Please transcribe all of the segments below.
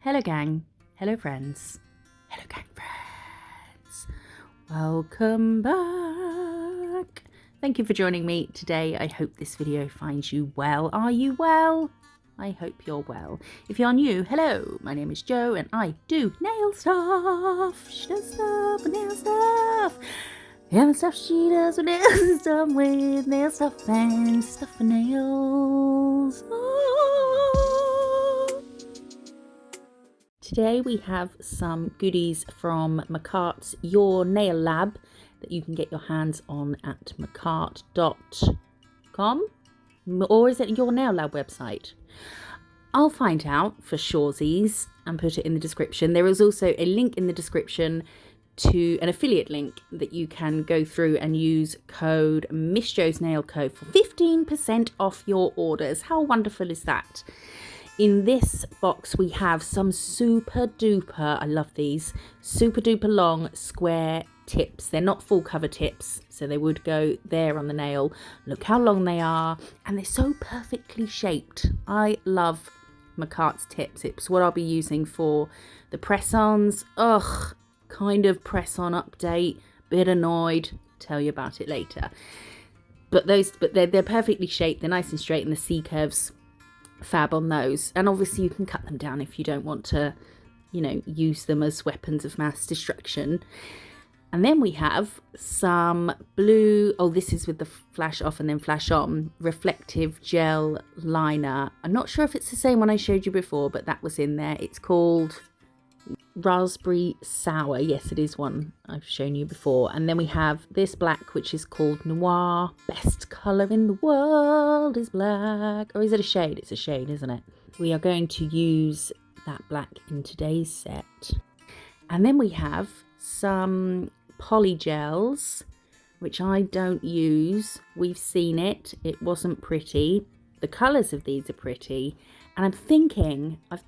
Hello gang, hello friends, hello gang friends, welcome back. Thank you for joining me today. I hope this video finds you well. Are you well? I hope you're well. If you're new, hello, my name is Jo and I do nail stuff. She does stuff with nail stuff. Yeah, the stuff she does with nails is done with nail stuff and stuff for nails. Today we have some goodies from Makartt's Your Nail Lab that you can get your hands on at makartt.com, or is it Your Nail Lab website? I'll find out for shoresies and put it in the description. There is also a link in the description to an affiliate link that you can go through and use code MISSJO's Nail Code for 15% off your orders. How wonderful is that? In this box we have some super duper, I love these, super duper long square tips. They're not full cover tips, so they would go there on the nail. Look how long they are, and they're so perfectly shaped. I love Makartt's tips. It's what I'll be using for the press-ons. Ugh, kind of press-on update, bit annoyed, tell you about it later. But they're perfectly shaped, they're nice and straight, and the C-curves fab on those. And obviously you can cut them down if you don't want to, you know, use them as weapons of mass destruction. And then we have some blue, oh, this is with the flash off and then flash on, reflective gel liner. I'm not sure if it's the same one I showed you before, but that was in there. It's called Raspberry Sour. Yes, it is one I've shown you before. And then we have this black, which is called Noir. Best colour in the world is black. Or is it a shade? It's a shade, isn't it? We are going to use that black in today's set. And then we have some poly gels, which I don't use. We've seen it. It wasn't pretty. The colours of these are pretty. And I'm thinking, I've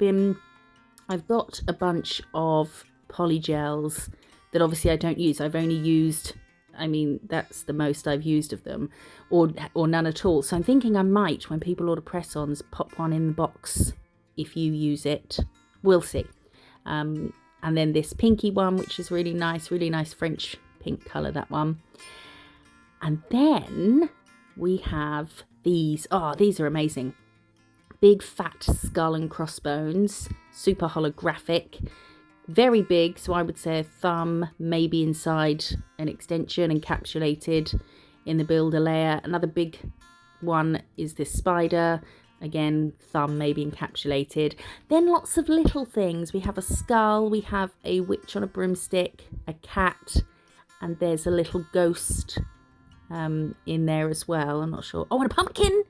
got a bunch of poly gels that obviously I don't use. I've only used, I mean, that's the most I've used of them, or none at all. So I'm thinking I might, when people order press-ons, pop one in the box if you use it. We'll see. And then this pinky one, which is really nice French pink colour, that one. And then we have these. Oh, these are amazing. Big fat skull and crossbones, super holographic, very big, so I would say a thumb, maybe inside an extension, encapsulated in the builder layer. Another big one is this spider, again, thumb maybe encapsulated. Then lots of little things. We have a skull, we have a witch on a broomstick, a cat, and there's a little ghost in there as well. I'm not sure. Oh, and a pumpkin!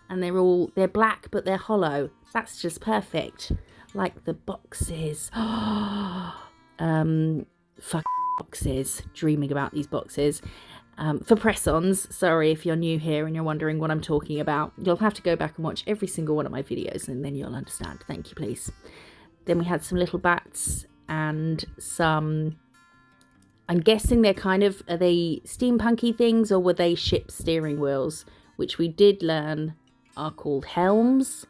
And they're black, but they're hollow. That's just perfect. Like the boxes. Boxes. Dreaming about these boxes. For press-ons, sorry if you're new here and you're wondering what I'm talking about. You'll have to go back and watch every single one of my videos and then you'll understand. Thank you, please. Then we had some little bats and some, I'm guessing they're kind of, are they steampunky things or were they ship steering wheels? Which we did learn are called helms,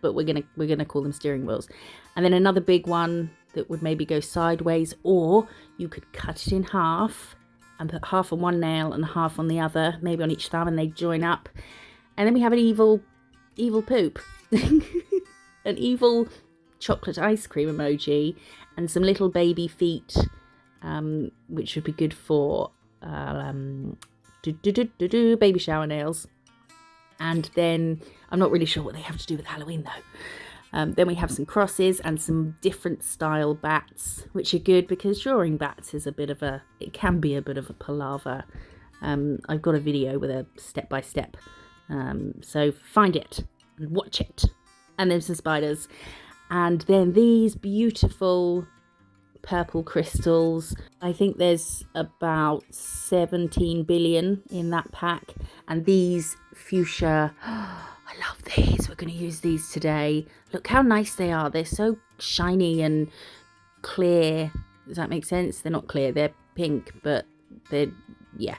but we're gonna call them steering wheels. And then another big one that would maybe go sideways, or you could cut it in half and put half on one nail and half on the other, maybe on each thumb, and they join up. And then we have an evil poop, an evil chocolate ice cream emoji, and some little baby feet, which would be good for baby shower nails. And then I'm not really sure what they have to do with Halloween though. Then we have some crosses and some different style bats, which are good because drawing bats is it can be a bit of a palaver. I've got a video with a step-by-step, so find it and watch it. And then some spiders, and then these beautiful purple crystals. I think there's about 17 billion in that pack, and these fuchsia, I love these. We're going to use these today. Look how nice they are. They're so shiny and clear. Does that make sense? They're not clear, they're pink, but they're, yeah.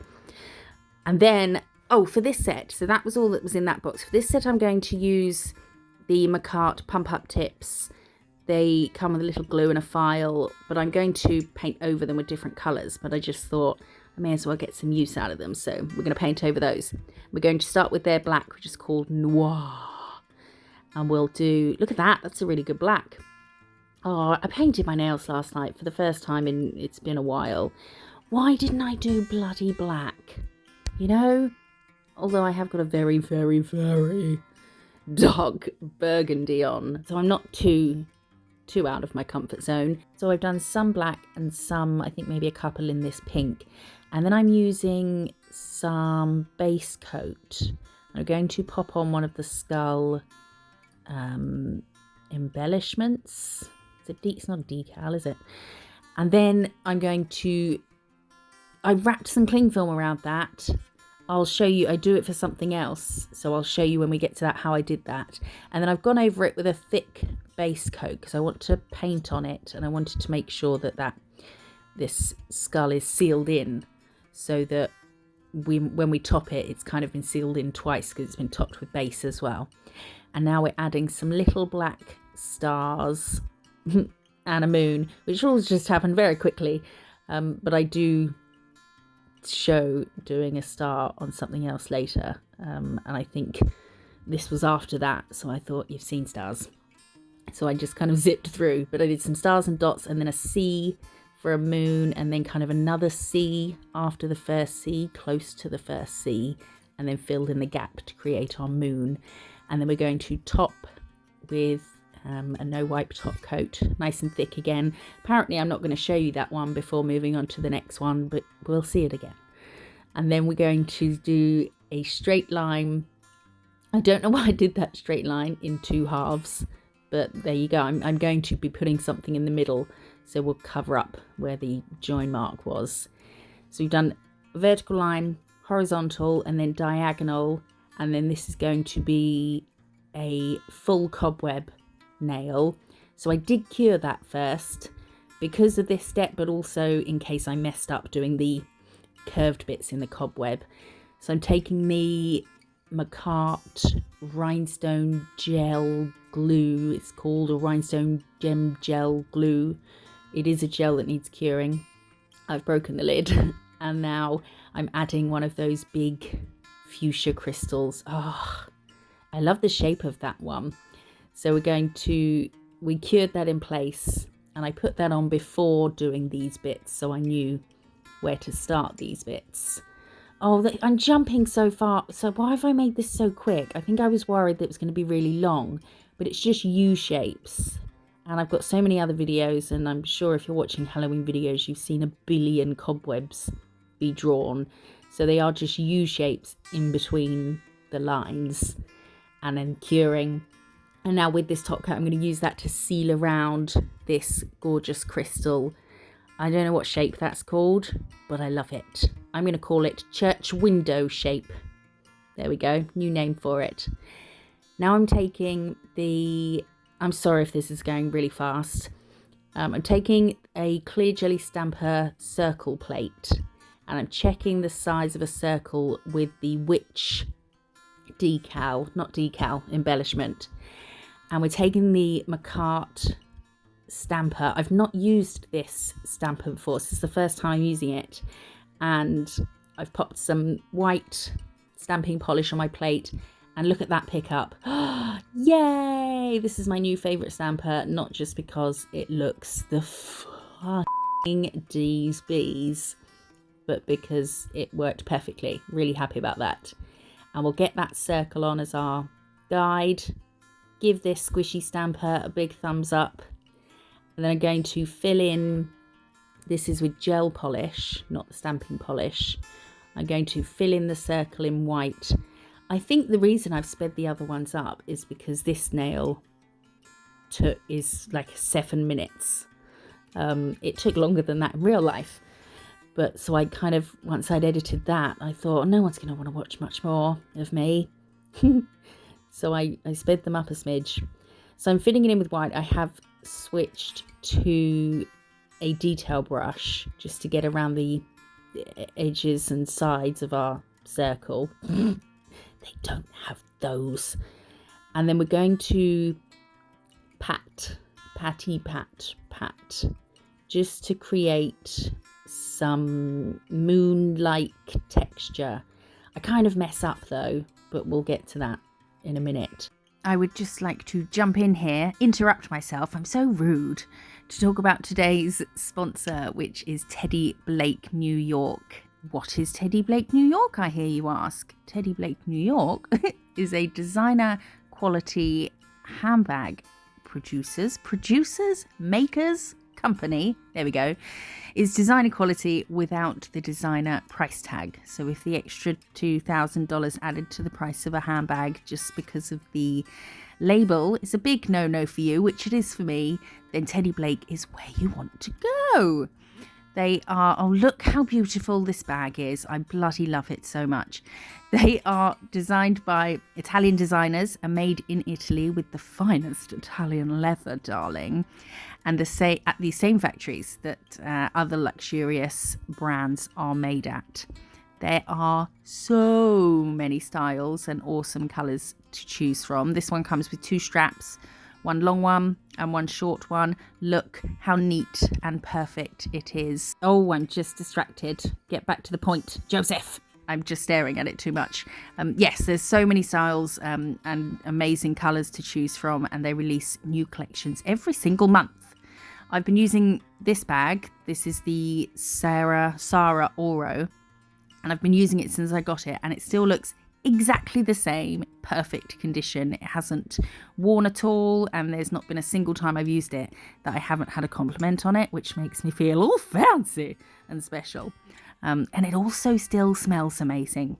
And then, oh, for this set, so that was all that was in that box. For this set I'm going to use the Makartt pump up tips They come with a little glue and a file, but I'm going to paint over them with different colours. But I just thought I may as well get some use out of them. So we're going to paint over those. We're going to start with their black, which is called Noir. And we'll do, look at that, that's a really good black. Oh, I painted my nails last night for the first time in, it's been a while. Why didn't I do bloody black? You know, although I have got a very, very, very dark burgundy on. So I'm not too out of my comfort zone. So I've done some black and some, I think maybe a couple in this pink. And then I'm using some base coat. I'm going to pop on one of the skull embellishments. It's not a decal, is it? And then I'm going to, I wrapped some cling film around that. I'll show you, I do it for something else. So I'll show you when we get to that how I did that. And then I've gone over it with a thick base coat because I want to paint on it. And I wanted to make sure that this skull is sealed in so that when we top it, it's kind of been sealed in twice because it's been topped with base as well. And now we're adding some little black stars and a moon, which all just happened very quickly. But I do show doing a star on something else later. And I think this was after that. So I thought, you've seen stars. So I just kind of zipped through. But I did some stars and dots and then a C for a moon. And then kind of another C after the first C, close to the first C. And then filled in the gap to create our moon. And then we're going to top with a no wipe top coat, nice and thick again. Apparently I'm not going to show you that one before moving on to the next one, but we'll see it again. And then we're going to do a straight line. I don't know why I did that straight line in 2 halves, but there you go. I'm going to be putting something in the middle, so we'll cover up where the join mark was. So we've done a vertical line, horizontal, and then diagonal, and then this is going to be a full cobweb nail. So I did cure that first because of this step, but also in case I messed up doing the curved bits in the cobweb. So I'm taking the Makartt Rhinestone Gel Glue. It's called a Rhinestone Gem Gel Glue. It is a gel that needs curing. I've broken the lid and now I'm adding one of those big fuchsia crystals. Oh, I love the shape of that one. So we cured that in place and I put that on before doing these bits, so I knew where to start these bits. Oh, I'm jumping so far. So why have I made this so quick? I think I was worried that it was going to be really long, but it's just U shapes. And I've got so many other videos, and I'm sure if you're watching Halloween videos, you've seen a billion cobwebs be drawn. So they are just U shapes in between the lines and then curing. And now with this top coat, I'm going to use that to seal around this gorgeous crystal. I don't know what shape that's called, but I love it. I'm going to call it church window shape. There we go. New name for it. Now I'm taking I'm sorry if this is going really fast. I'm taking a clear jelly stamper circle plate and I'm checking the size of a circle with the witch embellishment. And we're taking the Makartt stamper. I've not used this stamper before, so this is the first time I'm using it. And I've popped some white stamping polish on my plate. And look at that pickup. Yay! This is my new favourite stamper, not just because it looks the fucking D's bees, but because it worked perfectly. Really happy about that. And we'll get that circle on as our guide. Give this squishy stamper a big thumbs up. And then I'm going to fill in, this is with gel polish, not the stamping polish. I'm going to fill in the circle in white. I think the reason I've sped the other ones up is because this nail is like 7 minutes. It took longer than that in real life. But so I kind of, once I'd edited that, I thought, no one's going to want to watch much more of me. So I sped them up a smidge. So I'm filling it in with white. I have switched to a detail brush just to get around the edges and sides of our circle. They don't have those. And then we're going to pat patty pat, just to create some moon-like texture. I kind of mess up though, but we'll get to that in a minute. I would just like to jump in here, interrupt myself, I'm so rude, to talk about today's sponsor, which is Teddy Blake New York. What is Teddy Blake New York, I hear you ask? Teddy Blake New York is a designer quality handbag makers company, there we go, is designer quality without the designer price tag. So if the extra $2,000 added to the price of a handbag just because of the label is a big no-no for you, which it is for me, then Teddy Blake is where you want to go. They are, oh look how beautiful this bag is. I bloody love it so much. They are designed by Italian designers and made in Italy with the finest Italian leather, darling. And at the same factories that other luxurious brands are made at. There are so many styles and awesome colours to choose from. This one comes with 2 straps, one long one and one short one. Look how neat and perfect it is. Oh, I'm just distracted. Get back to the point, Joseph. I'm just staring at it too much. Yes, there's so many styles and amazing colours to choose from, and they release new collections every single month. I've been using this bag. This is the Sara Oro, and I've been using it since I got it, and it still looks exactly the same, perfect condition. It hasn't worn at all, and there's not been a single time I've used it that I haven't had a compliment on it, which makes me feel all fancy and special. And it also still smells amazing.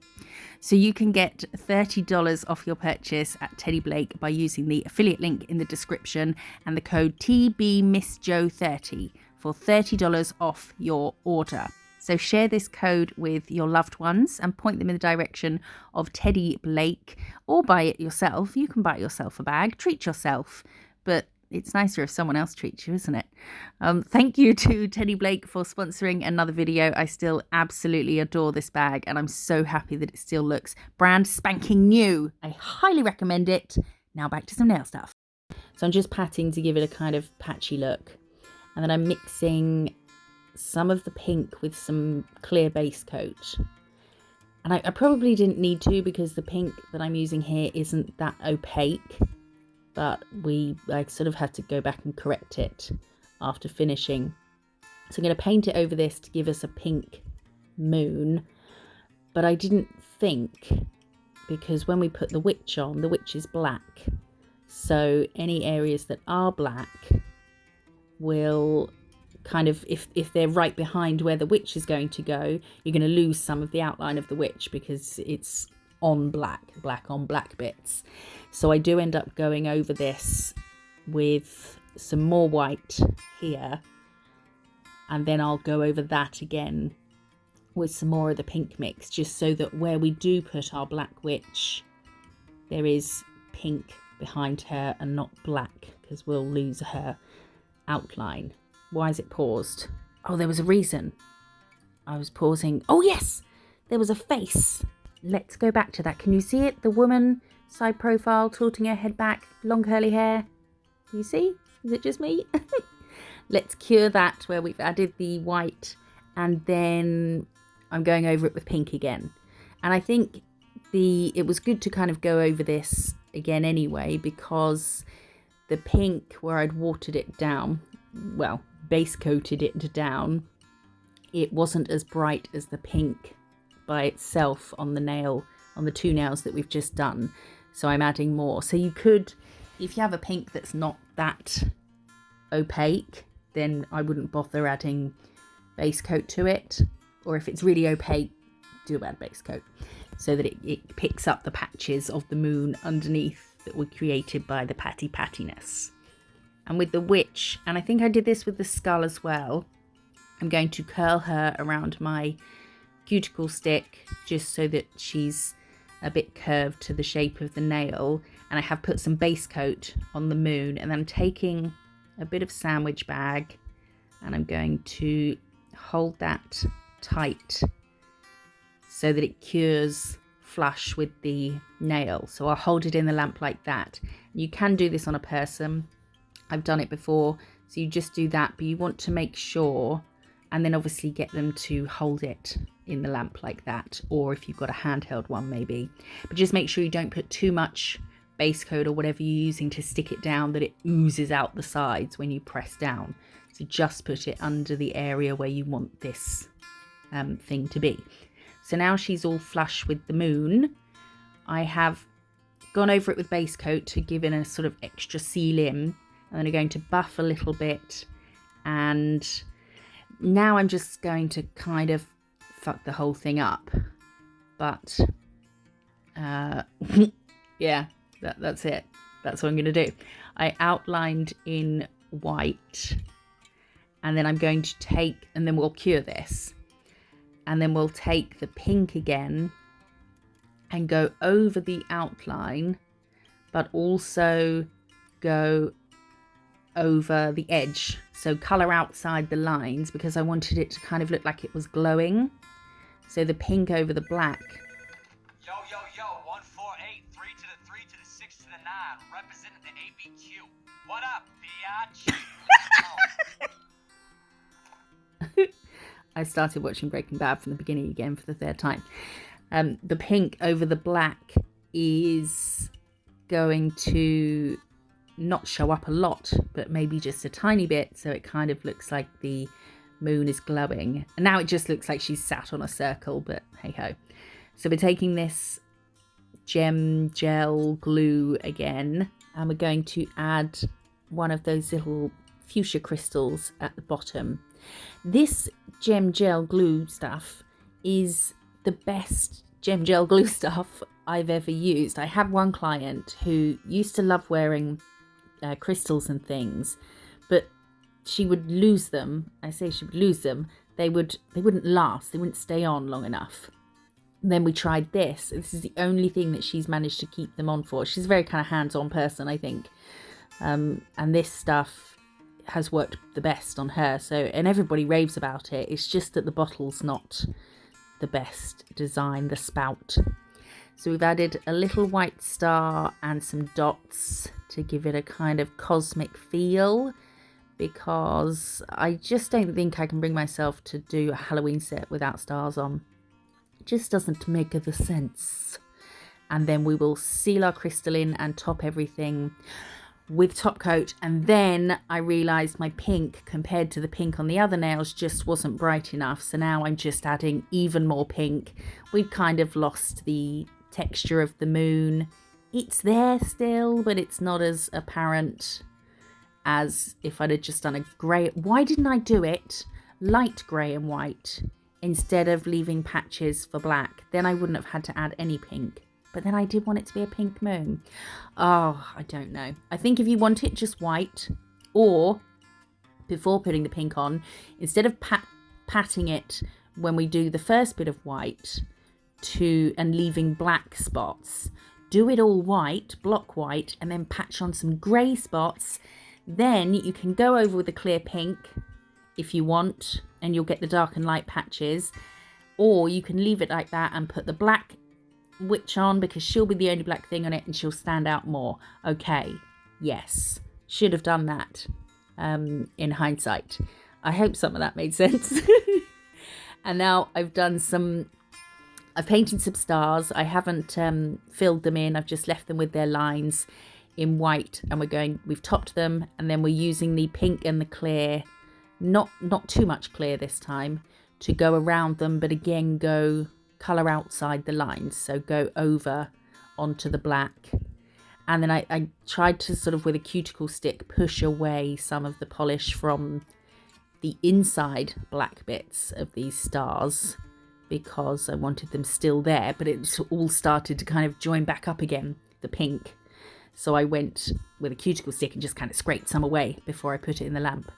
So you can get $30 off your purchase at Teddy Blake by using the affiliate link in the description and the code TBMISSJO30 for $30 off your order. So share this code with your loved ones and point them in the direction of Teddy Blake, or buy it yourself. You can buy yourself a bag, treat yourself, but it's nicer if someone else treats you, isn't it? Thank you to Teddy Blake for sponsoring another video. I still absolutely adore this bag, and I'm so happy that it still looks brand spanking new. I highly recommend it. Now back to some nail stuff. So I'm just patting to give it a kind of patchy look, and then I'm mixing some of the pink with some clear base coat. And I probably didn't need to, because the pink that I'm using here isn't that opaque, but I sort of had to go back and correct it after finishing. So I'm going to paint it over this to give us a pink moon, but I didn't think, because when we put the witch on, the witch is black, so any areas that are black will kind of, if they're right behind where the witch is going to go, you're going to lose some of the outline of the witch because it's on black on black bits. So I do end up going over this with some more white here, and then I'll go over that again with some more of the pink mix, just so that where we do put our black witch, there is pink behind her and not black, because we'll lose her outline. Why is it paused? Oh, there was a reason. I was pausing. Oh yes, there was a face. Let's go back to that. Can you see it? The woman, side profile, tilting her head back, long curly hair. Do you see? Is it just me? Let's cure that where we've added the white, and then I'm going over it with pink again. And I think it was good to kind of go over this again anyway, because the pink, where I'd watered it down, well, base coated it down, it wasn't as bright as the pink by itself on the nail, on the 2 nails that we've just done. So I'm adding more. So you could, if you have a pink that's not that opaque, then I wouldn't bother adding base coat to it. Or if it's really opaque, do add base coat, so that it picks up the patches of the moon underneath that were created by the pattiness. And with the witch, and I think I did this with the skull as well, I'm going to curl her around my cuticle stick, just so that she's a bit curved to the shape of the nail. And I have put some base coat on the moon, and then I'm taking a bit of sandwich bag and I'm going to hold that tight so that it cures flush with the nail. So I'll hold it in the lamp like that. You can do this on a person. I've done it before. So you just do that, but you want to make sure, and then obviously get them to hold it in the lamp like that, or if you've got a handheld one maybe. But just make sure you don't put too much base coat or whatever you're using to stick it down that it oozes out the sides when you press down. So just put it under the area where you want this thing to be. So now she's all flush with the moon. I have gone over it with base coat to give it a sort of extra seal in. And then I'm going to buff a little bit, and now I'm just going to kind of fuck the whole thing up. But yeah, that's it. That's what I'm going to do. I outlined in white, and then I'm going to take, and then we'll cure this, and then we'll take the pink again and go over the outline, but also go over the edge. So colour outside the lines, because I wanted it to kind of look like it was glowing. So the pink over the black. Yo, yo, yo, 148, 3 to the 3 to the 6 to the 9, representing the ABQ. What up, biatch? I started watching Breaking Bad from the beginning again for the third time. The pink over the black is going to not show up a lot, but maybe just a tiny bit, so it kind of looks like the moon is glowing. And now it just looks like she's sat on a circle, but hey ho. So we're taking this gem gel glue again, and we're going to add one of those little fuchsia crystals at the bottom. This gem gel glue stuff is the best gem gel glue stuff I've ever used. I had one client who used to love wearing crystals and things, but she would lose them. I say she would lose them. They wouldn't last. They wouldn't stay on long enough. And then we tried this. This is the only thing that she's managed to keep them on for. She's a very kind of hands-on person, I think. And this stuff has worked the best on her. So, and everybody raves about it. It's just that the bottle's not the best design, the spout. So we've added a little white star and some dots to give it a kind of cosmic feel, because I just don't think I can bring myself to do a Halloween set without stars on. It just doesn't make the sense. And then we will seal our crystal in and top everything with top coat. And then I realised my pink compared to the pink on the other nails just wasn't bright enough. So now I'm just adding even more pink. We've kind of lost the texture of the moon. It's there still, but it's not as apparent as if I'd have just done a grey. Why didn't I do it light grey and white instead of leaving patches for black? Then I wouldn't have had to add any pink. But then I did want it to be a pink moon. Oh, I don't know. I think if you want it just white, or before putting the pink on, instead of patting it when we do the first bit of white and leaving black spots, do it all white, block white, and then patch on some grey spots. Then you can go over with a clear pink if you want, and you'll get the dark and light patches. Or you can leave it like that and put the black witch on, because she'll be the only black thing on it and she'll stand out more. Okay, yes, should have done that in hindsight. I hope some of that made sense. And now I've painted some stars. I haven't filled them in. I've just left them with their lines in white, and we've topped them, and then we're using the pink and the clear, not too much clear this time, to go around them, but again go colour outside the lines, so go over onto the black. And then I tried to sort of with a cuticle stick push away some of the polish from the inside black bits of these stars, because I wanted them still there, but it's all started to kind of join back up again, the pink. So I went with a cuticle stick and just kind of scraped some away before I put it in the lamp.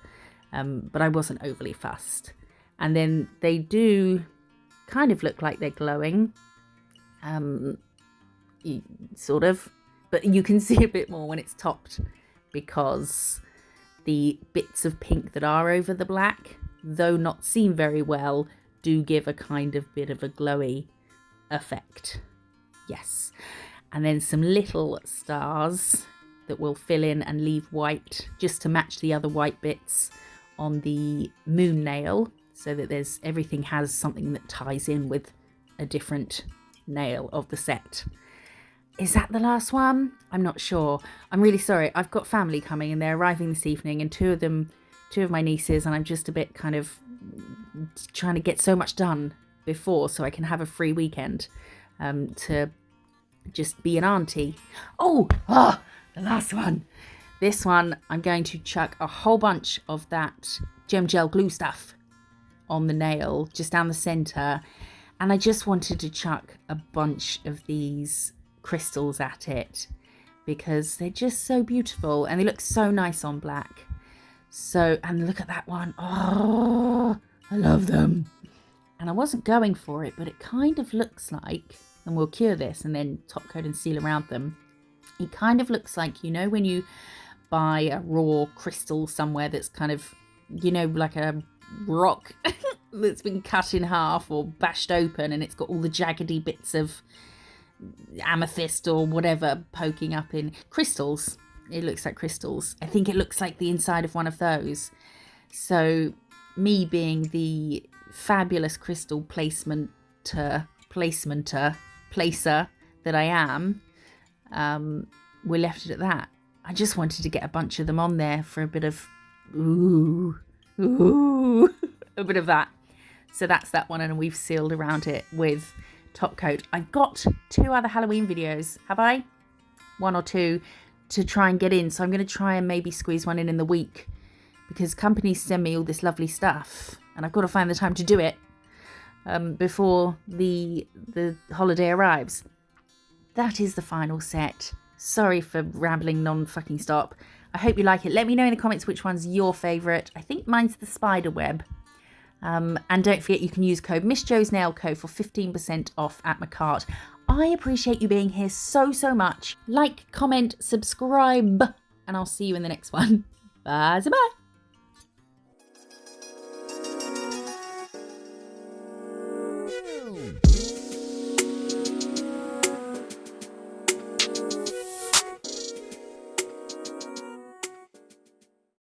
But I wasn't overly fussed. And then they do kind of look like they're glowing, sort of, but you can see a bit more when it's topped, because the bits of pink that are over the black, though not seen very well, do give a kind of bit of a glowy effect. Yes. And then some little stars that will fill in and leave white just to match the other white bits on the moon nail, so that everything has something that ties in with a different nail of the set. Is that the last one? I'm not sure. I'm really sorry. I've got family coming and they're arriving this evening, and two of my nieces, and I'm just a bit kind of trying to get so much done before so I can have a free weekend to just be an auntie. The last one. This one, I'm going to chuck a whole bunch of that gem gel glue stuff on the nail just down the center, and I just wanted to chuck a bunch of these crystals at it because they're just so beautiful and they look so nice on black. So, and look at that one. Oh, I love them. And I wasn't going for it, but it kind of looks like, and we'll cure this and then top coat and seal around them. It kind of looks like, you know, when you buy a raw crystal somewhere that's kind of, you know, like a rock that's been cut in half or bashed open, and it's got all the jaggedy bits of amethyst or whatever poking up in crystals. It looks like crystals. I think it looks like the inside of one of those. So me being the fabulous crystal placer that I am, we left it at that. I just wanted to get a bunch of them on there for a bit of a bit of that. So that's that one, and we've sealed around it with top coat. I've got 2 other Halloween videos, have I? 1 or 2 to try and get in. So I'm going to try and maybe squeeze one in the week, because companies send me all this lovely stuff and I've got to find the time to do it before the holiday arrives. That is the final set. Sorry for rambling non-fucking stop. I hope you like it. Let me know in the comments which one's your favourite. I think mine's the spider web. And don't forget, you can use code MISSJO's Nail Co for 15% off at Makartt. I appreciate you being here so much. Like, comment, subscribe, and I'll see you in the next one. Bye. Bye.